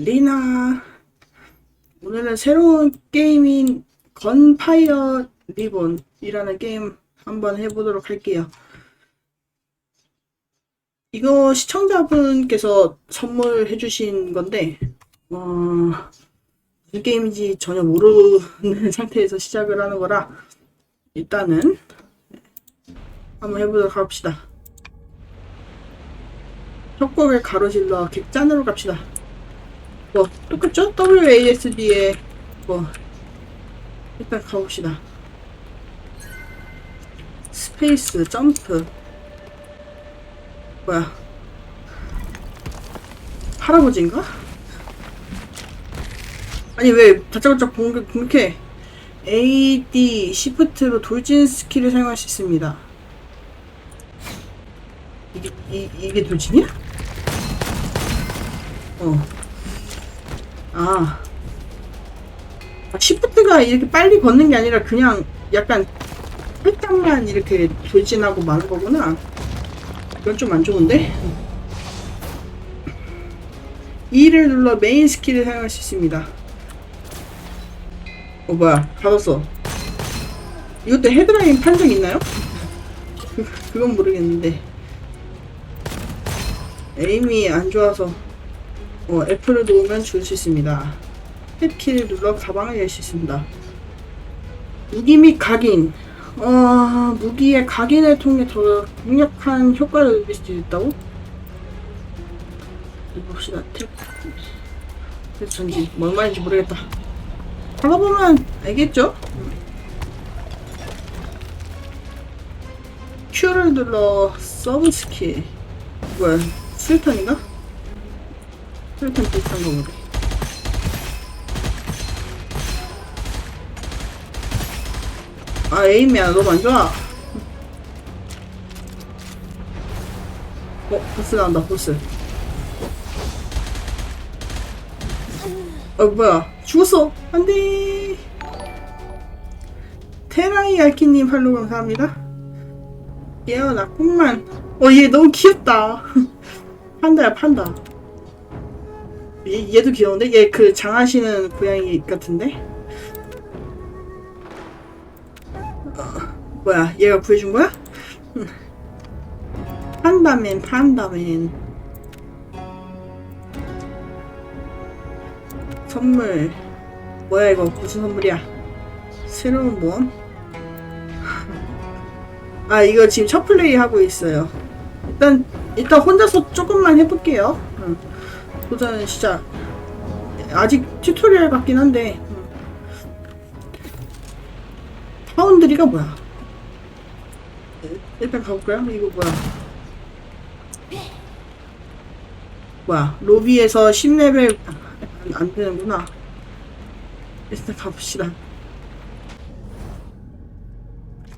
리나. 오늘은 새로운 게임인 건파이어 리본이라는 게임 한번 해보도록 할게요. 이거 시청자분께서 선물해주신 건데, 무슨 게임인지 전혀 모르는 상태에서 시작을 하는 거라, 일단은 한번 해보도록 합시다. 협곡을 가로질러 객잔으로 갑시다. 뭐 똑같죠? WASD에 뭐 일단 가봅시다. 스페이스 점프. 뭐야, 할아버지인가? 아니 왜 다짜고짜 공격해. AD 시프트로 돌진 스킬을 사용할 수 있습니다. 이게 돌진이야? 시프트가 이렇게 빨리 걷는 게 아니라 그냥 약간 살짝만 이렇게 돌진하고 마는 거구나. 이건 좀 안 좋은데? E를 눌러 메인 스킬을 사용할 수 있습니다. 뭐야, 받았어. 이것도 헤드라인 판정 있나요? 그건 모르겠는데. 에임이 안 좋아서 F를 놓으면 죽을 수 있습니다. 탭키를 눌러 가방을 열 수 있습니다. 무기 및 각인. 무기의 각인을 통해 더 강력한 효과를 누릴 수 있다고? 봅시다. 탭 전지 뭔 말인지 모르겠다. 하다보면 알겠죠? Q를 눌러 서브 스킬. 뭐야, 스위턴인가? 스위턴 비슷한 거 보네. 에임이야 너무 안 좋아. 보스 나온다. 보스. 뭐야, 죽었어. 안돼. 테라이 알키님 팔로우 감사합니다. 깨어났구만. 얘 너무 귀엽다. 판다야, 판다. 얘도 귀여운데? 얘 그 장하시는 고양이 같은데? 뭐야, 얘가 구해준 거야? 판다맨, 판다맨. 선물. 뭐야, 이거 무슨 선물이야? 새로운 모험? 이거 지금 첫 플레이 하고 있어요. 일단 혼자서 조금만 해볼게요. 도전 시작. 아직 튜토리얼 같긴 한데. 파운드리가 뭐야? 일단 가볼까요? 이거 뭐야, 로비에서 10레벨 안 되는구나. 일단 가봅시다.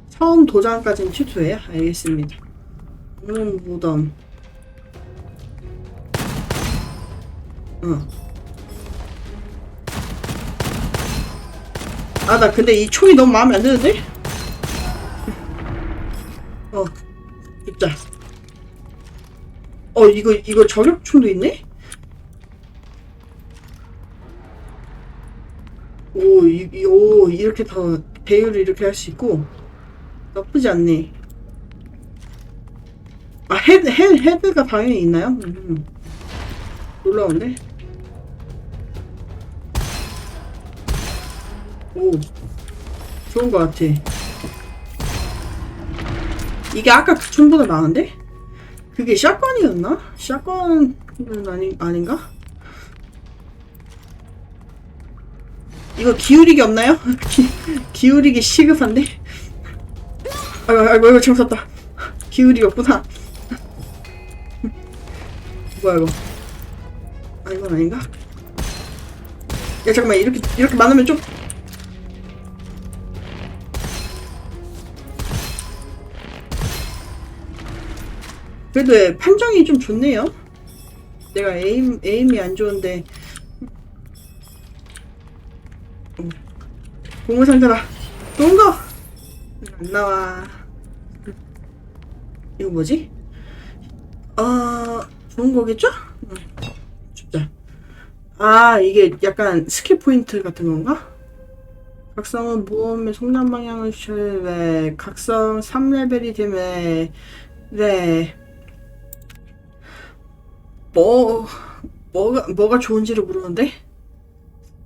처음 도전까지는 튜토예요? 알겠습니다. 무덤. 나 근데 이 총이 너무 마음에 안 드는데? 진짜. 이거 저격총도 있네? 이렇게 더 배율을 이렇게 할 수 있고 나쁘지 않네. 헤드가 당연히 있나요? 놀라운데? 좋은 것 같아. 이게 아까 그 총보다 나은데? 그게 샷건이었나? 샷건은 아닌가? 이거 기울이기 없나요? 기울이기 시급한데? 아이고, 잘못 샀다. 기울이기 없구나. 뭐야, 이거. 이건 아닌가? 야, 잠깐만, 이렇게 많으면 좀. 그래도 판정이 좀 좋네요. 내가 에임이 안 좋은데. 보물상자다. 좋은 거! 안 나와. 이거 뭐지? 좋은 거겠죠? 줍자. 아, 이게 약간 스킬 포인트 같은 건가? 각성은 모험의 성장 방향을 네, 각성 3레벨이 되면 네, 뭐 뭐가 좋은지를 모르는데?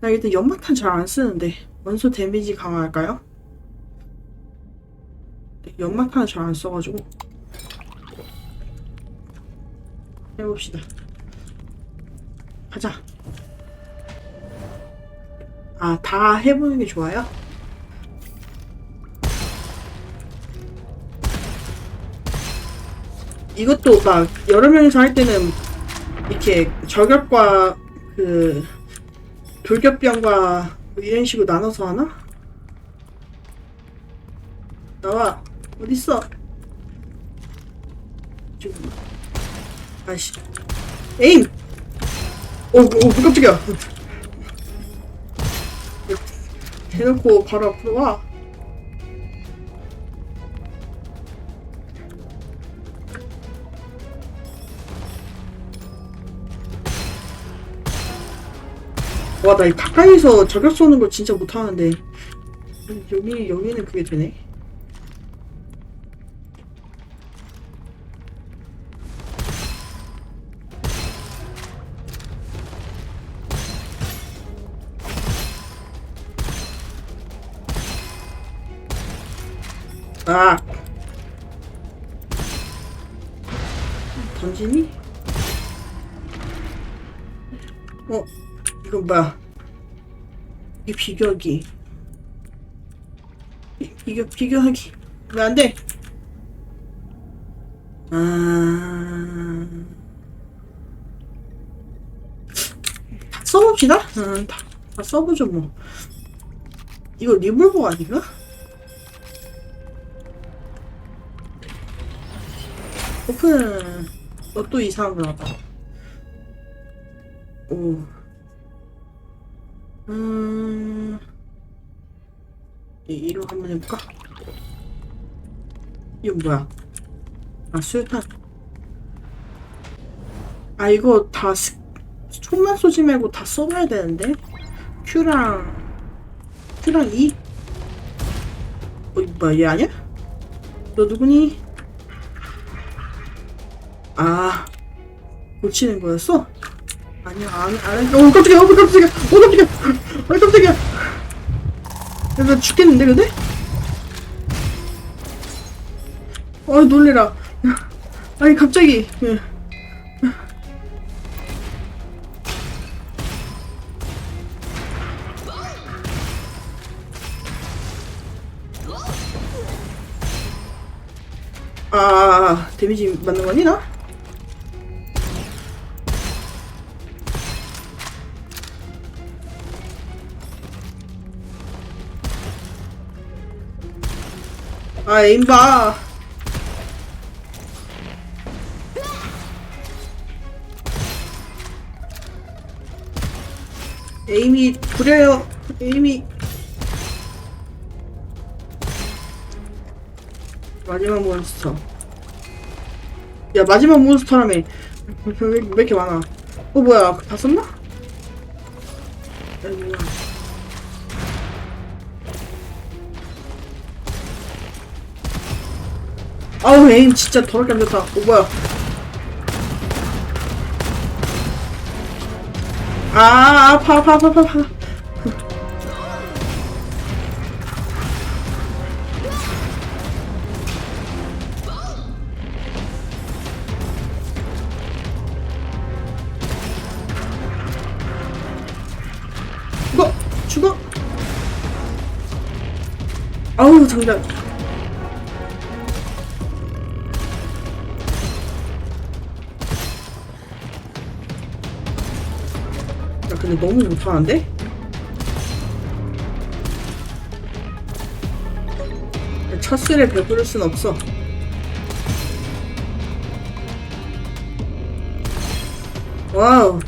나 일단 연막탄 잘 안 쓰는데 원소 데미지 강화할까요? 연막탄을 잘 안 써가지고 해봅시다. 가자. 아, 다 해보는 게 좋아요? 이것도 막 여러 명이서 할 때는 이렇게 저격과 그 돌격병과 뭐 이런 식으로 나눠서 하나? 나와. 어딨어? 지금. 아이씨. 에임! 깜짝이야. 대놓고 바로 앞으로 와. 와, 나 이 가까이서 저격 쏘는 거 진짜 못하는데. 여기는 그게 되네. 아! 던지니? 이건 뭐야? 이게 비교하기. 비교하기. 왜 안 돼? 아. 다 써봅시다? 다 써보죠, 뭐. 이거 리볼버 아닌가? 오픈. 또 이상한 거 나왔다. 오. 이로 한번 해볼까? 이거 뭐야? 아, 수류탄. 아, 이거 다 총만 쏘지 말고 다 써봐야 되는데? Q랑 E? 뭐야, 얘 아니야? 너 누구니? 아, 고치는 거였어? 아니야, 깜짝이야, 깜짝이야, 깜짝이야, 깜짝이야. 나 죽겠는데, 근데? 놀래라. 아니, 갑자기. 데미지 맞는 거니, 나? 에임 봐. 에임이 구려요. 에임이. 마지막 몬스터. 야, 마지막 몬스터라며. 왜 이렇게 많아? 뭐야, 다 썼나? 뭐야. 아우, 에임 진짜 더럽게 안 좋다. 뭐야. 아파. 죽어. 아우, 장전. 야, 근데 너무 못하는데? 첫 술에 배부를 순 없어. 와우.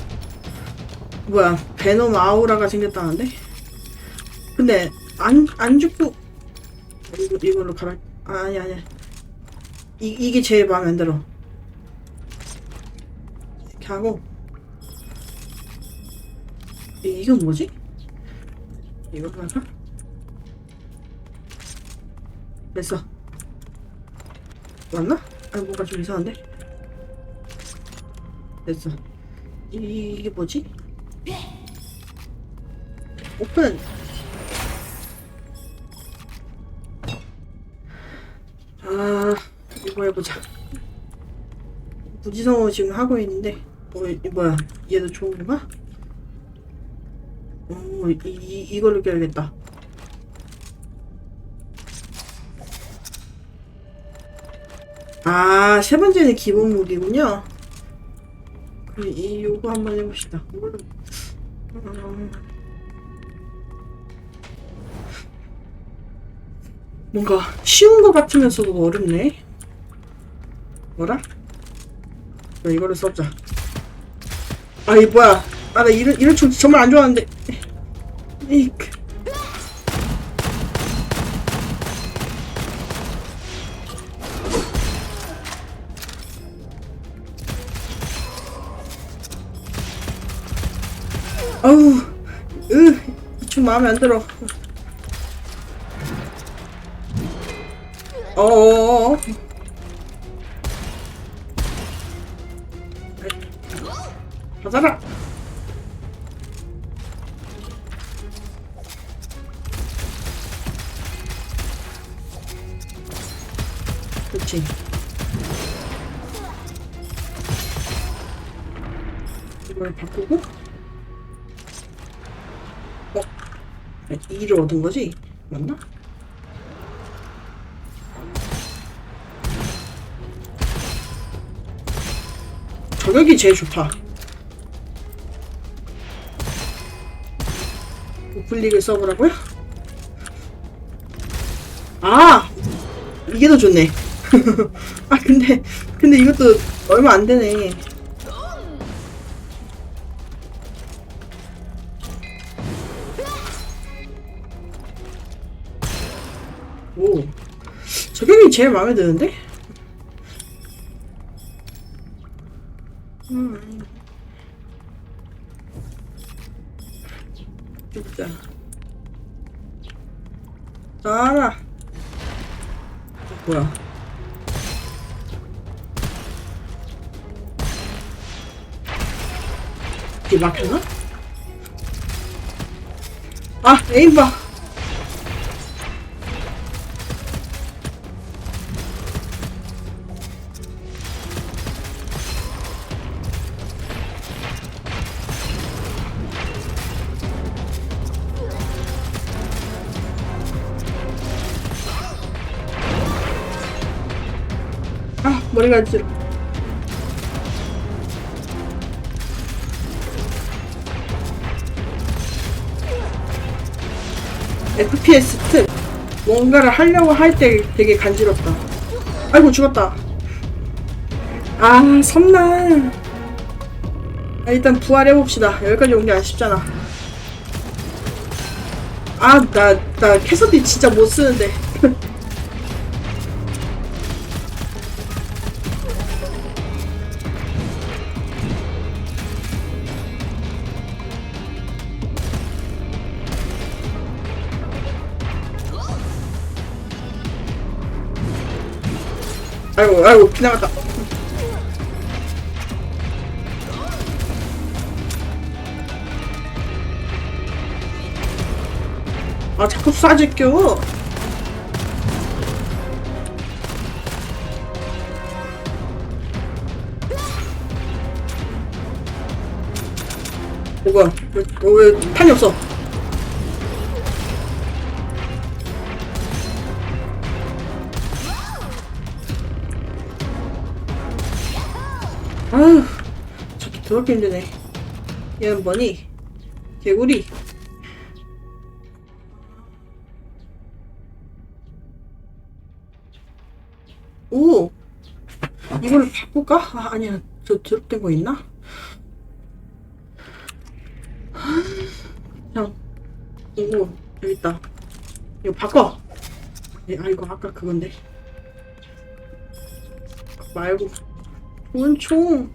뭐야, 베놈 아우라가 생겼다는데? 근데 안 죽고 이걸로 가라. 아니야. 이게 제일 마음에 안 들어. 이렇게 하고 이건 뭐지? 이거 하나? 됐어. 맞나? 아, 뭔가 좀 이상한데? 됐어. 이게 뭐지? 오픈! 아, 이거 해보자. 무지성어 지금 하고 있는데, 뭐야? 얘도 좋은 건가? 이걸로 껴야겠다. 아, 세 번째는 기본 무기군요. 요거 한번 해봅시다. 뭔가 쉬운 거 같으면서도 어렵네. 뭐라? 이거를 써보자. 아, 이 뭐야? 아, 나 이런 총 정말 안 좋아하는데. 이크. 아우, 이 총 마음에 안 들어. 어어어어. 받아라. 그렇지. 이걸 바꾸고. 2를 얻은 거지? 맞나? 저격이 제일 좋다. 우플릭을 써보라고요? 아! 이게 더 좋네. 아, 근데 이것도 얼마 안 되네. 오. 저격이 제일 마음에 드는데? 진짜. 나라. 뭐야? 이게 막혔나? 아, 에임 봐. 아, 머리가 아찔러. FPS 특. 뭔가를 하려고 할 때 되게 간지럽다. 아이고, 죽었다. 아, 섬난. 아, 일단 부활해봅시다. 여기까지 온 게 아쉽잖아. 아, 나 캐서디 진짜 못 쓰는데. 아이고, 지나갔다. 아, 자꾸 쏴질겨. 뭐야, 왜 탄이 없어? 아휴, 저기 더럽게 힘드네. 얘는 뭐니? 개구리. 오! 이거를 바꿀까? 아, 아니야. 저 드롭된 거 있나? 그냥, 이거, 여기 있다. 이거 바꿔! 아, 이거 아까 그건데. 말고. 좋은 총.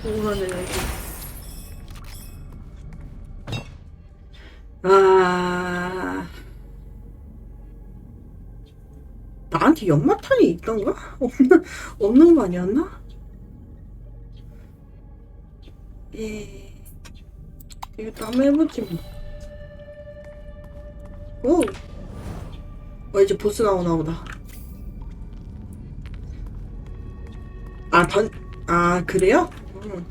우울하네 여기. 아, 나한테 연막탄이 있던가? 없는 거 아니었나? 예, 이것도 한번 해보지 뭐. 오, 이제 보스 나오나 보다. 그래요? 음.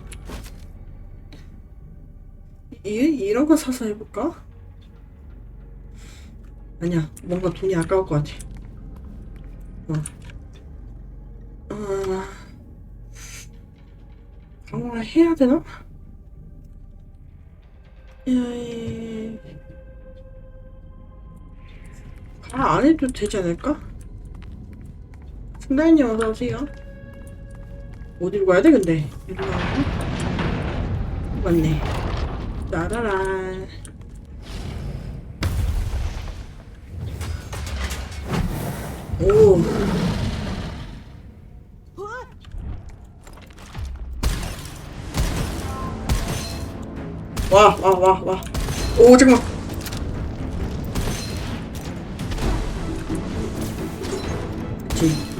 이런 거 사서 해볼까? 아니야, 뭔가 돈이 아까울 것 같아. 어, 강화 해야 되나? 안 해도 되지 않을까? 승달님 어서오세요. 어디로 가야 돼, 근데? 여기로 가야 맞네. 따라란. 오. 와. 오, 잠깐만. 그치.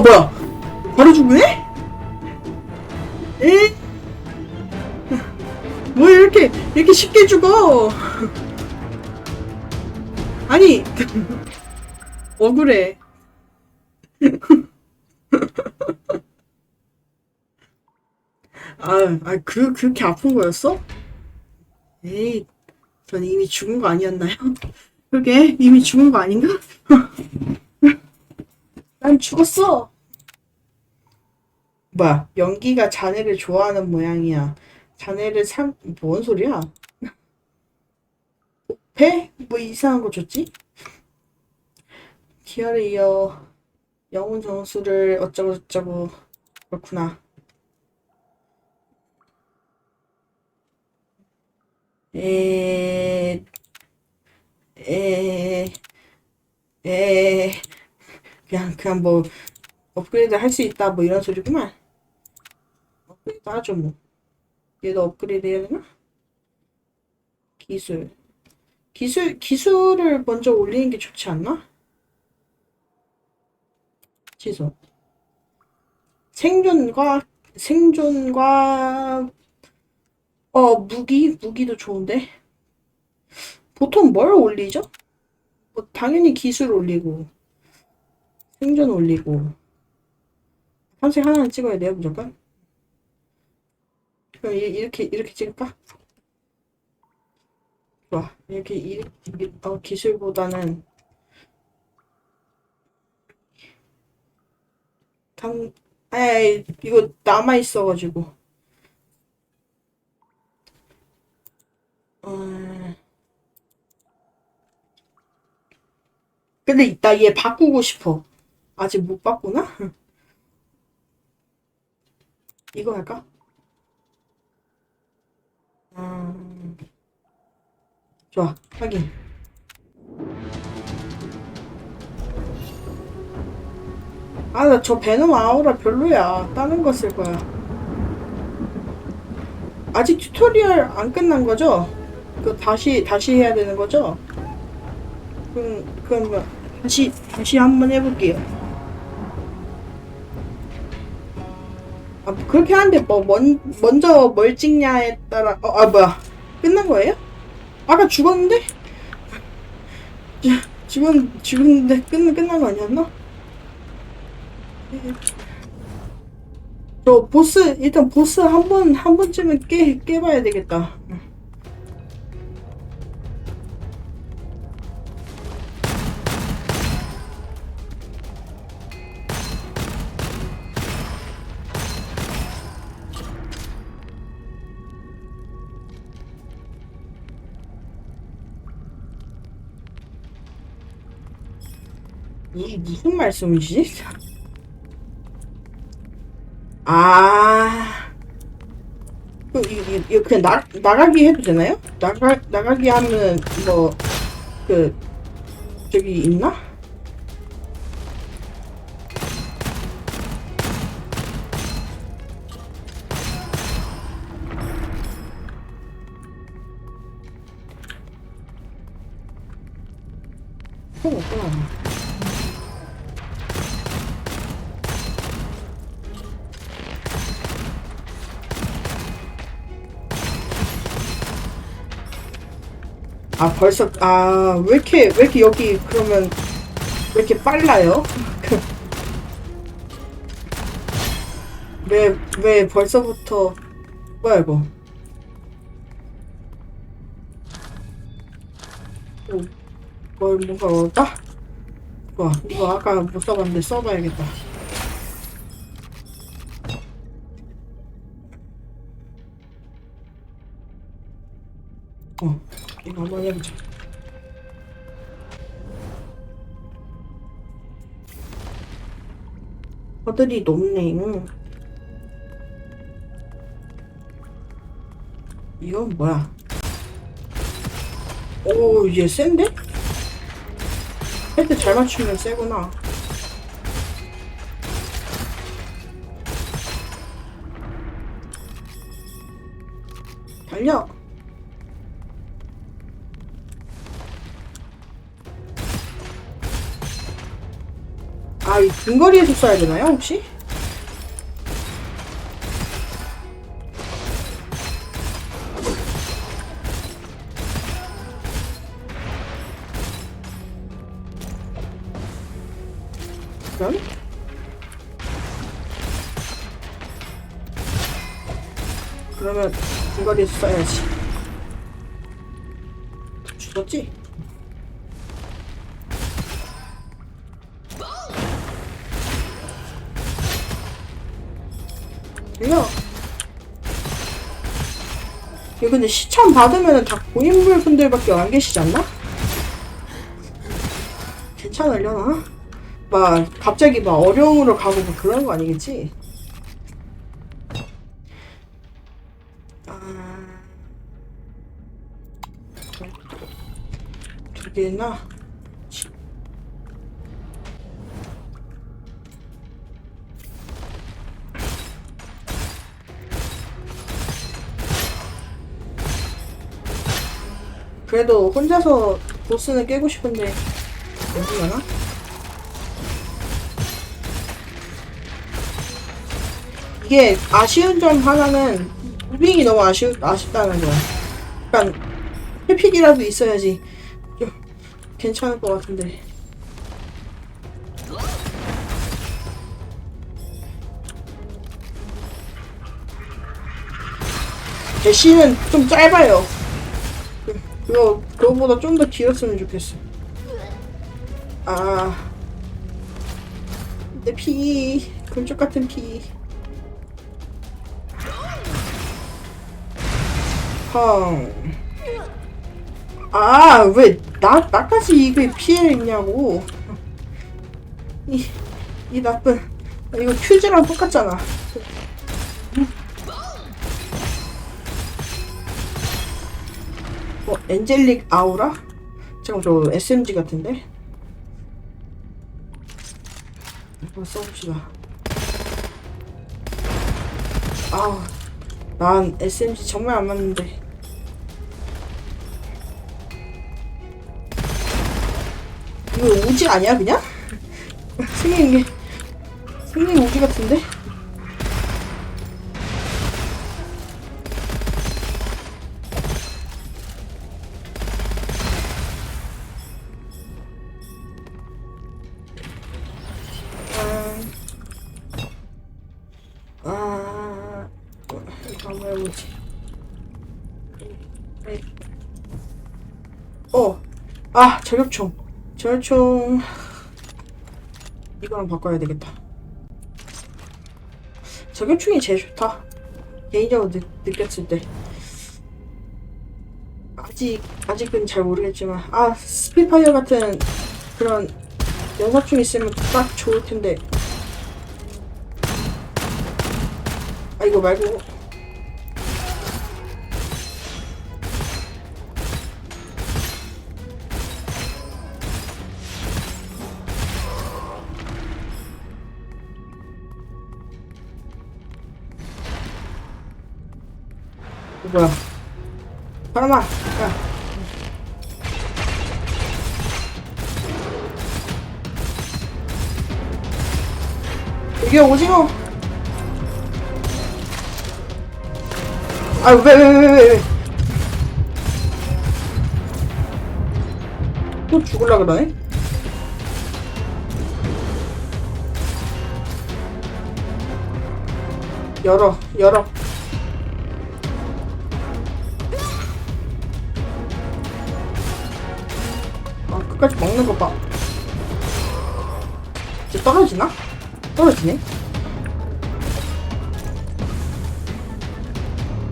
뭐야. 바로 죽네? 에? 뭐 이렇게 쉽게 죽어? 아니, 억울해. 그렇게 아픈 거였어? 에이, 전 이미 죽은 거 아니었나요? 그게 이미 죽은 거 아닌가? 난 죽었어. 뭐야, 연기가 자네를 좋아하는 모양이야. 자네를 뭔 소리야? 배? 뭐 이상한 거 줬지? 기아를 이어 영혼 정수를 어쩌고저쩌고. 그렇구나. 에, 에, 에, 그냥 뭐, 업그레이드 할 수 있다, 뭐 이런 소리구만. 업그레이드 하죠, 뭐. 얘도 업그레이드 해야 되나? 기술을 먼저 올리는 게 좋지 않나? 취소. 생존과, 무기도 좋은데? 보통 뭘 올리죠? 뭐, 당연히 기술 올리고, 생존 올리고, 탐색 하나는 찍어야 돼요, 무조건? 그럼 이렇게 찍을까? 좋아. 기술보다는, 이거 남아있어가지고. 근데 나 얘 바꾸고 싶어. 아직 못 바꾸나? 이거 할까? 좋아. 확인. 나 저 베놈 아우라 별로야. 다른 거 쓸 거야. 아직 튜토리얼 안 끝난 거죠? 다시 해야 되는 거죠? 그럼 다시 한번 해볼게요. 그렇게 하는데 먼저 뭘 찍냐에 따라, 뭐야. 끝난 거예요? 아까 죽었는데? 죽었는데 끝난 거 아니었나? 일단 보스 한 번쯤은 깨봐야 되겠다. 이게 무슨 말씀이지? 이거 그냥 나가기 해도 되나요? 나가기 하면 뭐 저기 있나? 총 없구나. 아, 벌써, 왜 이렇게 여기, 그러면, 왜 이렇게 빨라요? 왜 벌써부터, 뭐야, 이거. 뭔가 얻었다? 와, 이거 아까 못 써봤는데 써봐야겠다. 이거 한번 해보자. 허들이 높네. 이건 뭐야? 오, 얘 센데? 헤드 잘 맞추면 세구나. 달려! 아, 이 근거리에서 쏴야 되나요, 혹시? 그럼? 그러면 근거리에서 쏴야지. 죽었지? 달려! 이거 근데 시참 받으면 다 고인물 분들밖에 안 계시지 않나? 괜찮으려나? 막 갑자기 막 어려움으로 가고 뭐 그런 거 아니겠지? 두 개나? 그래도 혼자서 보스는 깨고 싶은데 되려나? 이게 아쉬운 점 하나는 무빙이 너무 아쉽다는 거야. 약간 회픽이라도 있어야지 좀 괜찮을 것 같은데. 대시는 좀 짧아요. 그거보다 좀 더 길었으면 좋겠어. 내 피, 금쪽 같은 피. 왜 나까지 이게 피해를 입냐고. 이 나쁜. 이거 퓨즈랑 똑같잖아. 엔젤릭 아우라? 잠깐, 저 SMG 같은데? 한번 써봅시다. 난 SMG 정말 안 맞는데. 이거 우지 아니야, 그냥? 생긴 우지 같은데? 이거 한번 해보지. 저격총. 이거랑 바꿔야 되겠다. 저격총이 제일 좋다. 개인적으로 느꼈을 때. 아직은 잘 모르겠지만, 스피파이어 같은 그런 연사총 있으면 딱 좋을 텐데. 이거 말고. 뭐야? 사람아, 야. 이게 오징어. 아, 왜. 또 죽을라 그러네? 열어. 아, 끝까지 먹는 거 봐. 이제 떨어지나? 떨어지네?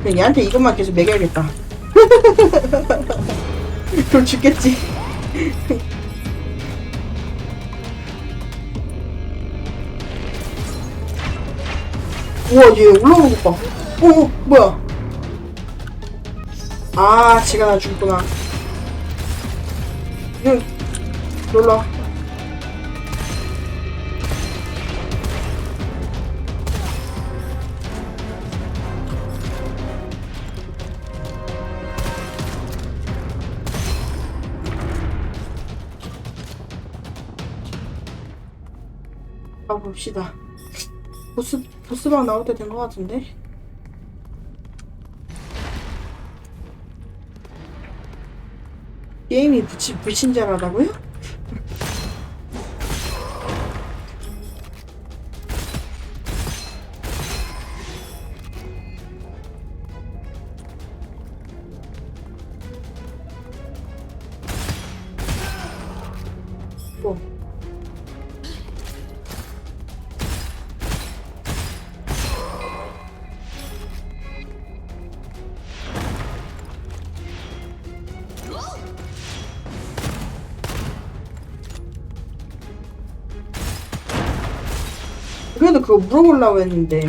그냥 얘한테 이것만 계속 먹여야겠다. 그럼 죽겠지. 우와, 얘 올라오는 것 봐. 뭐야. 아, 지가 나 죽구나. 응, 놀라. 가봅시다. 보스방 나올 때 된 것 같은데? 게임이 불친절하다고요? 뭐. 그래도 그거 물어보려고 했는데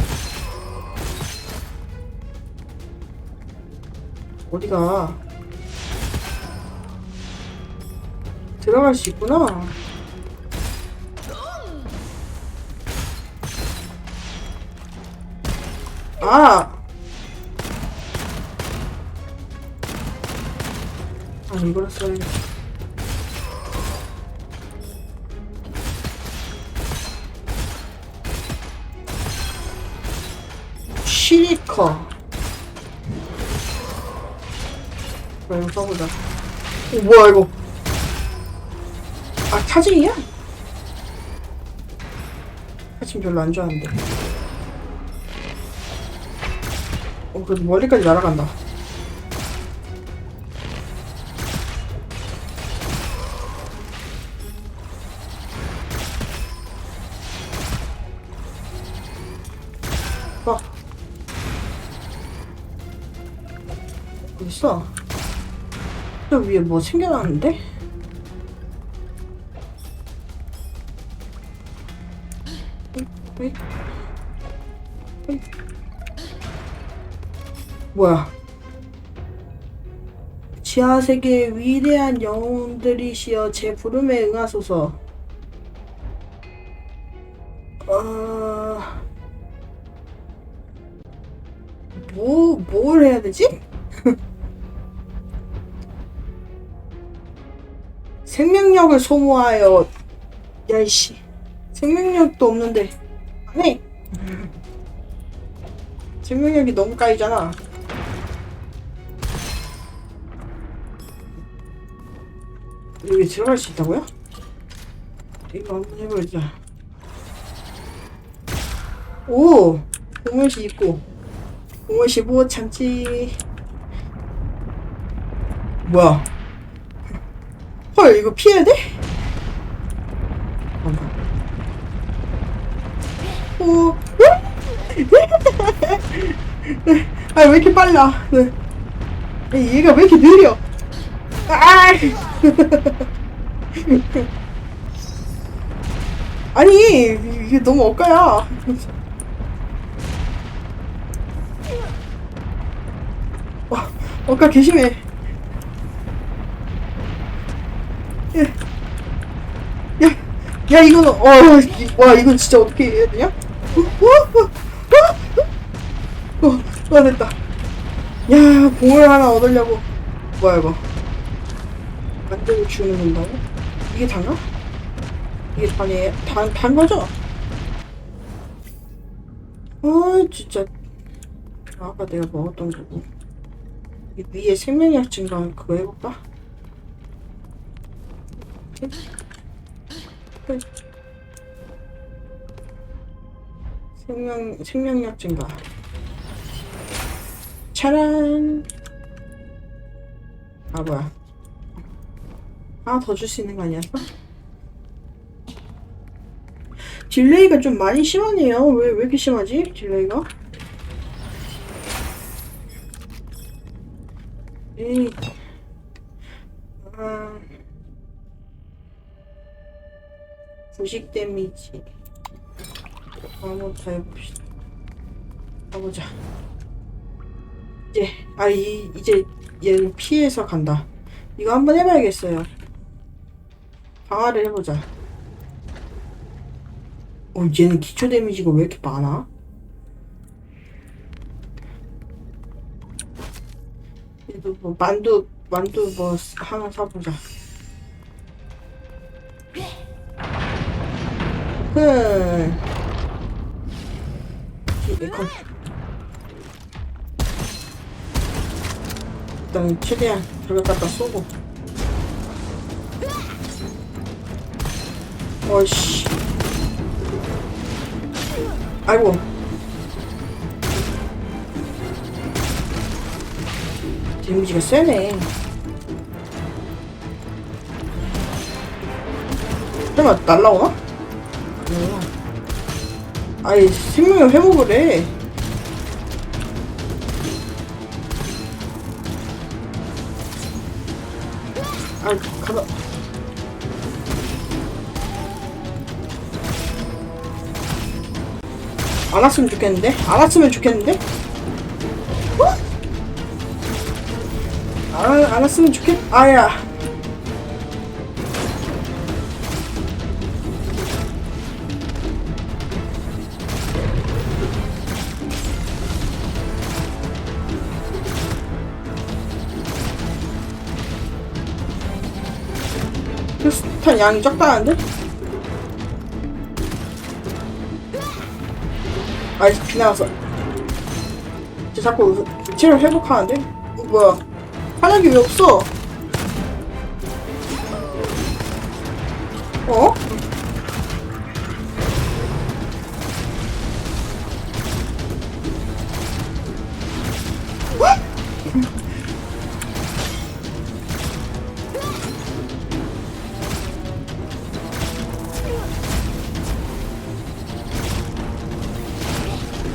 어디가 들어갈 수 있구나. 이거를 써야겠다. 시리커. 이거 써보자. 뭐야 이거? 아, 타징이야? 타징 별로 안 좋아하는데. 그래도 머리까지 날아간다. 봐. 어디 있어? 저 위에 뭐 챙겨놨는데? 뭐야? 지하세계의 위대한 영웅들이시여 제 부름에 응하소서. 뭘 해야 되지? 생명력을 소모하여. 야이씨, 생명력도 없는데 안해. 생명력이 너무 까이잖아. 여기 들어갈 수 있다고요? 이거 한번 해보자. 오! 공원시 있고 공원시 뭐 참지. 뭐야? 헐, 이거 피해야 돼? 오. 아, 왜 이렇게 빨라? 얘가 왜 이렇게 느려? 아! 아니, 이게 너무 엇가야. 엇가 개심해. 야, 이거는, 와, 이건 진짜 어떻게 해야 되냐? 됐다. 야, 공을 하나 얻으려고. 뭐야, 이거. 만들고 주는 건다고? 이게 단가? 이게 단이에요? 단 거죠? 진짜. 아까 내가 먹었던 거고. 이 위에 생명력 증가 그거 해볼까? 생명력 증가. 차란. 아, 뭐야. 하나 더 줄 수 있는 거 아니었어? 딜레이가 좀 많이 심하네요. 왜 이렇게 심하지? 딜레이가? 에이. 아. 부식 데미지. 한번 더 해봅시다. 가보자. 이제 얘는 피해서 간다. 이거 한번 해봐야겠어요. 강화를 해보자. 얘는 기초 데미지가 왜 이렇게 많아? 얘도 뭐 만두 뭐 하나 사보자. 일단 최대한 저기 갖다 쏘고. 어이씨. 아이고. 데미지가 세네. 설마 날라오나? 아이 생명을 회복을 해. 가다. 안 왔으면 좋겠는데? 안 왔으면 좋겠는데? 안 왔으면 아야. 크리스탈 양이 적다는데? 비나왔어. 쟤 자꾸 체력 회복하는데? 뭐야. 환약이 왜 없어? 어?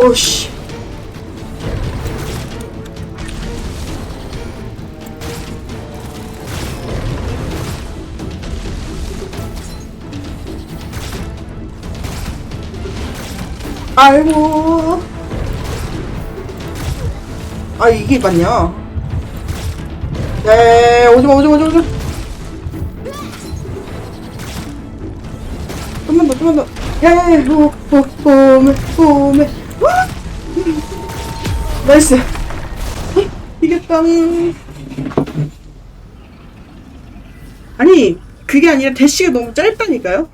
오씨. 아이고. 이게 맞냐? 네, 오지마. 좀만 더. 야야야. 오메. 나이스. 이겼다. 아니 그게 아니라 대시가 너무 짧다니까요.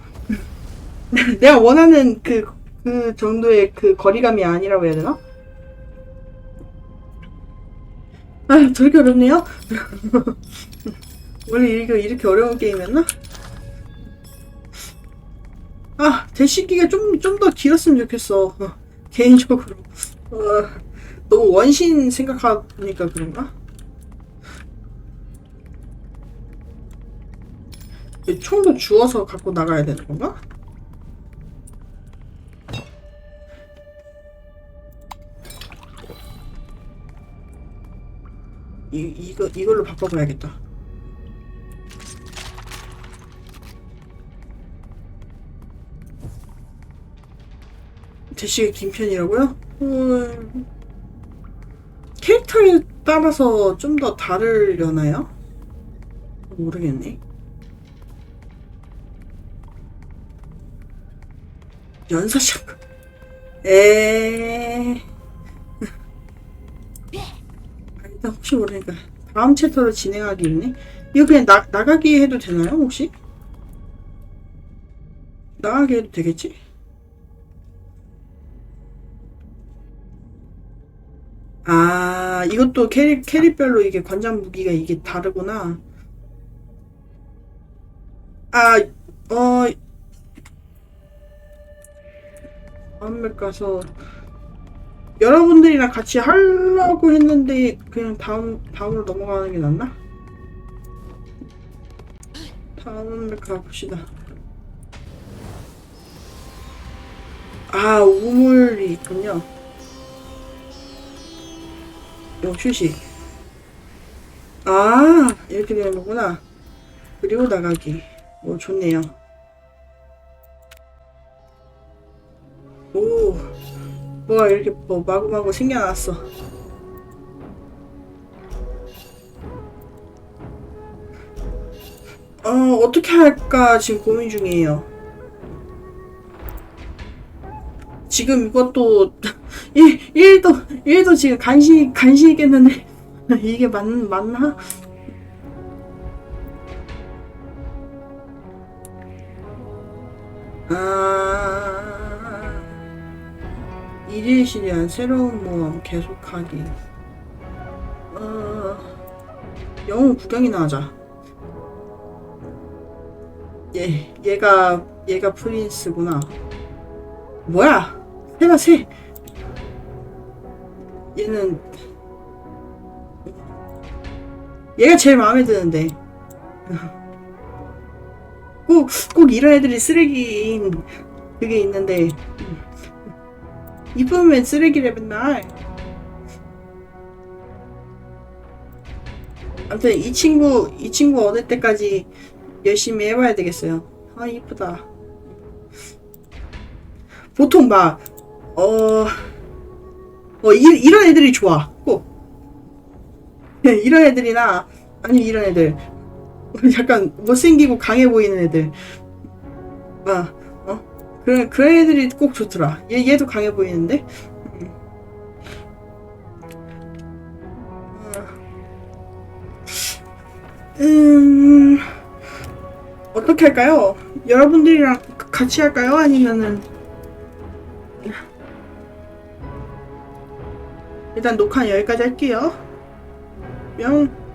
내가 원하는 그 정도의 그 거리감이 아니라고 해야 되나? 저렇게 어렵네요? 원래 이렇게 어려운 게임이었나? 대시기가 좀 더 길었으면 좋겠어. 개인적으로. 너무 원신 생각하니까 그런가? 총도 주워서 갖고 나가야 되는 건가? 이걸로 바꿔봐야겠다. 대시가 긴 편이라고요? 캐릭터에 따라서 좀 더 다르려나요? 모르겠네. 연사샷. 일단 혹시 모르니까 다음 챕터로 진행하기 있네. 이거 그냥 나가기 해도 되나요? 혹시? 나가게 해도 되겠지? 아, 이것도 캐릭별로 이게 관장 무기가 이게 다르구나. 아, 어, 다음에 가서 여러분들이랑 같이 하려고 했는데 그냥 다음으로 넘어가는 게 낫나? 다음에 가봅시다. 아, 우물이 있군요. 휴식. 아, 이렇게 되는 거구나. 그리고 나가기. 오, 좋네요. 오, 뭐가 이렇게 뭐 마구마구 생겨났어. 어떻게 할까 지금 고민 중이에요. 지금 이것도 일도 지금 간신히겠는데 이게 맞나? 아, 일일시련 새로운 모험 계속하기. 어, 영웅 구경이나 하자. 얘가 프린스구나. 뭐야? 새가 새. 얘는 얘가 제일 마음에 드는데. 꼭 이런 애들이 쓰레기인 그게 있는데 이쁘면 쓰레기래 맨날. 아무튼 이 친구 얻을 때까지 열심히 해봐야 되겠어요. 아, 이쁘다. 보통 막 이런 애들이 좋아. 꼭 이런 애들이나 아니면 이런 애들 약간 못생기고 강해 보이는 애들. 그런 애들이 꼭 좋더라. 얘도 강해 보이는데. 음, 어떻게 할까요? 여러분들이랑 같이 할까요? 아니면은 일단 녹화 여기까지 할게요. 뿅.